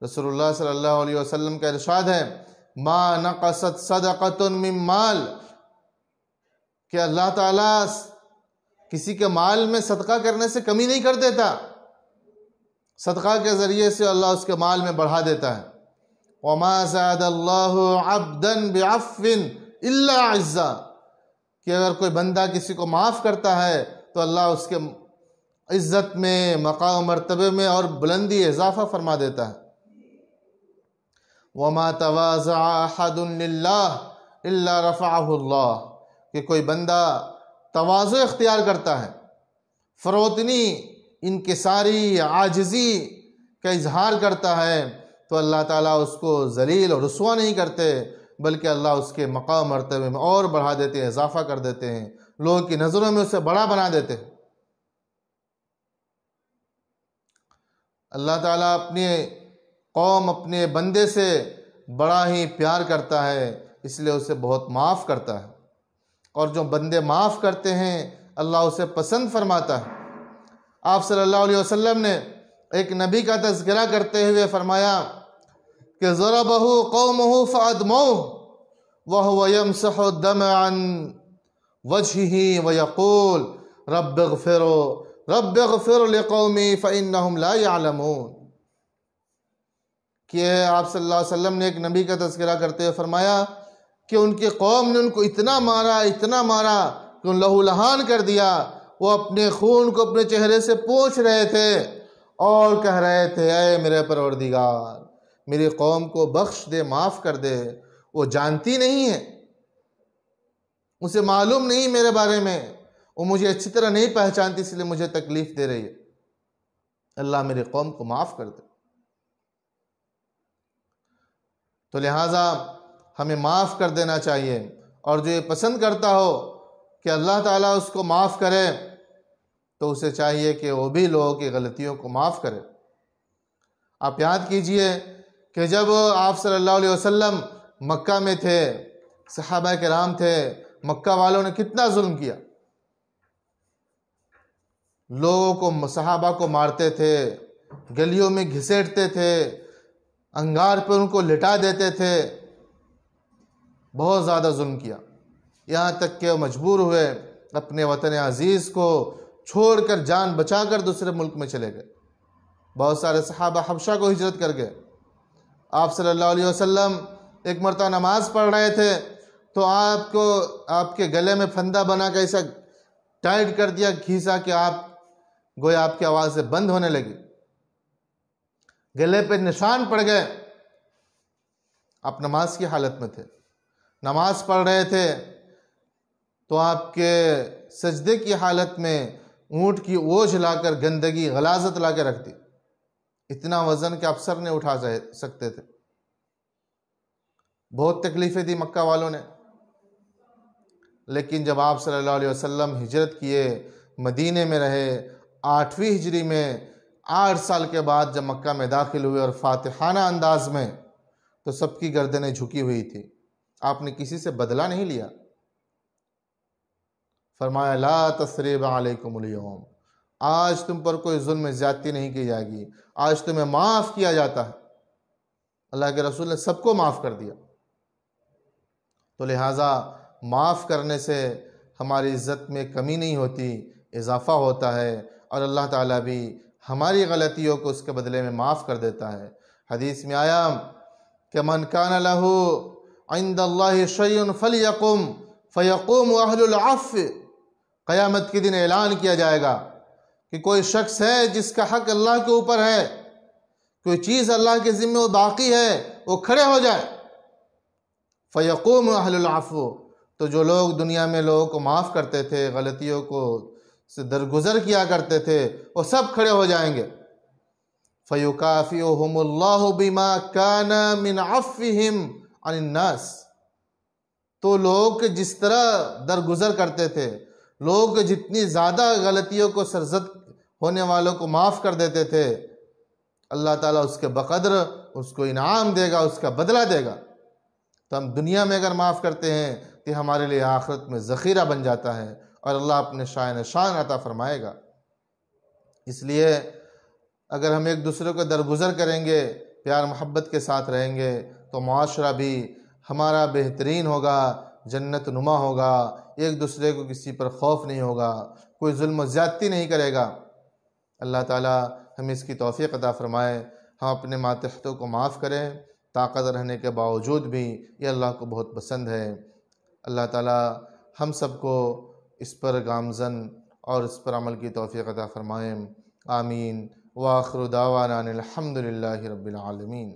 رسول اللہ صلی اللہ علیہ وسلم کا ارشاد ہے ما نقصت صدقۃ من مال، کہ اللہ تعالیٰ کسی کے مال میں صدقہ کرنے سے کمی نہیں کر دیتا، صدقہ کے ذریعے سے اللہ اس کے مال میں بڑھا دیتا ہے۔ وما زاد اللہ عبدا بعفو الا عزا، کہ اگر کوئی بندہ کسی کو معاف کرتا ہے تو اللہ اس کے عزت میں، مقام مرتبے میں اور بلندی اضافہ فرما دیتا ہے۔ وما تواضع احد للہ الا رفعہ اللہ، کہ کوئی بندہ تواضع اختیار کرتا ہے، فروتنی، انکساری، عاجزی کا اظہار کرتا ہے، تو اللہ تعالیٰ اس کو ذلیل اور رسوا نہیں کرتے، بلکہ اللہ اس کے مقام مرتبے میں اور بڑھا دیتے ہیں، اضافہ کر دیتے ہیں، لوگوں کی نظروں میں اسے بڑا بنا دیتے ہیں۔ اللہ تعالیٰ اپنے قوم، اپنے بندے سے بڑا ہی پیار کرتا ہے، اس لیے اسے بہت معاف کرتا ہے، اور جو بندے معاف کرتے ہیں اللہ اسے پسند فرماتا ہے۔ آپ صلی اللہ علیہ وسلم نے ایک نبی کا تذکرہ کرتے ہوئے فرمایا کہ ضربہ قومہ فأدموہ وہو یمسح الدم عن وجہہ ویقول رب اغفر لقومی فإنہم لا یعلمون، کہ آپ صلی اللہ علیہ وسلم نے ایک نبی کا تذکرہ کرتے ہوئے فرمایا کہ ان کی قوم نے ان کو اتنا مارا کہ ان لہو لہان کر دیا، وہ اپنے خون کو اپنے چہرے سے پوچھ رہے تھے اور کہہ رہے تھے اے میرے پروردگار میری قوم کو بخش دے، معاف کر دے، وہ جانتی نہیں ہے، اسے معلوم نہیں میرے بارے میں، وہ مجھے اچھی طرح نہیں پہچانتی، اس لیے مجھے تکلیف دے رہی ہے، اللہ میری قوم کو معاف کر دے۔ تو لہٰذا ہمیں معاف کر دینا چاہیے، اور جو یہ پسند کرتا ہو کہ اللہ تعالیٰ اس کو معاف کرے تو اسے چاہیے کہ وہ بھی لوگوں کی غلطیوں کو معاف کرے۔ آپ یاد کیجئے کہ جب آپ صلی اللہ علیہ وسلم مکہ میں تھے، صحابہ کرام تھے، مکہ والوں نے کتنا ظلم کیا، لوگوں کو، صحابہ کو مارتے تھے، گلیوں میں گھسیٹتے تھے، انگار پر ان کو لٹا دیتے تھے، بہت زیادہ ظلم کیا، یہاں تک کہ وہ مجبور ہوئے اپنے وطن عزیز کو چھوڑ کر، جان بچا کر دوسرے ملک میں چلے گئے۔ بہت سارے صحابہ حبشہ کو ہجرت کر گئے۔ آپ صلی اللہ علیہ وسلم ایک مرتبہ نماز پڑھ رہے تھے تو آپ کے گلے میں پھندا بنا کے ایسا ٹائٹ کر دیا، کھینچا کہ گویا آپ کی آوازیں بند ہونے لگی، گلے پہ نشان پڑ گئے۔ آپ نماز کی حالت میں تھے، نماز پڑھ رہے تھے تو آپ کے سجدے کی حالت میں اونٹ کی اوجھ لا کر گندگی، غلاظت لا کے رکھ دی، اتنا وزن کہ آپ سر نہیں اٹھا سکتے تھے۔ بہت تکلیفیں دی مکہ والوں نے، لیکن جب آپ صلی اللہ علیہ وسلم ہجرت کیے، مدینے میں رہے، 8ویں ہجری میں 8 سال کے بعد جب مکہ میں داخل ہوئے اور فاتحانہ انداز میں، تو سب کی گردنیں جھکی ہوئی تھی، آپ نے کسی سے بدلہ نہیں لیا۔ فرمایا لا تثریب علیکم اليوم، آج تم پر کوئی ظلم زیادتی نہیں کی جائے گی، آج تمہیں معاف کیا جاتا ہے۔ اللہ کے رسول نے سب کو معاف کر دیا، تو لہٰذا معاف کرنے سے ہماری عزت میں کمی نہیں ہوتی، اضافہ ہوتا ہے، اور اللہ تعالیٰ بھی ہماری غلطیوں کو اس کے بدلے میں معاف کر دیتا ہے۔ حدیث میں آیا کہ من کان لہ عند اللہ شیء فلیقم فیقوم اہل العفو، قیامت کے دن اعلان کیا جائے گا کہ کوئی شخص ہے جس کا حق اللہ کے اوپر ہے، کوئی چیز اللہ کے ذمہ وہ باقی ہے، وہ کھڑے ہو جائے۔ فیقوم اہل العفو، تو جو لوگ دنیا میں لوگوں کو معاف کرتے تھے، غلطیوں کو سے درگزر کیا کرتے تھے، وہ سب کھڑے ہو جائیں گے۔ فیکافئہم اللہ بما کان من عفوہم عن الناس، تو لوگ جس طرح درگزر کرتے تھے، لوگ جتنی زیادہ غلطیوں کو سرزد ہونے والوں کو معاف کر دیتے تھے، اللہ تعالیٰ اس کے بقدر اس کو انعام دے گا، اس کا بدلہ دے گا۔ تو ہم دنیا میں اگر معاف کرتے ہیں تو ہمارے لیے آخرت میں ذخیرہ بن جاتا ہے، اور اللہ اپنے شان عطا فرمائے گا۔ اس لیے اگر ہم ایک دوسرے کو درگزر کریں گے، پیار محبت کے ساتھ رہیں گے تو معاشرہ بھی ہمارا بہترین ہوگا، جنت نما ہوگا، ایک دوسرے کو کسی پر خوف نہیں ہوگا، کوئی ظلم و زیادتی نہیں کرے گا۔ اللہ تعالیٰ ہمیں اس کی توفیق عطا فرمائے، ہم اپنے ماتحتوں کو معاف کریں، طاقت رہنے کے باوجود بھی یہ اللہ کو بہت پسند ہے۔ اللہ تعالیٰ ہم سب کو اس پر گامزن اور اس پر عمل کی توفیق عطا فرمائیں، آمین۔ وآخر دعوانا ان الحمد للہ رب العالمین۔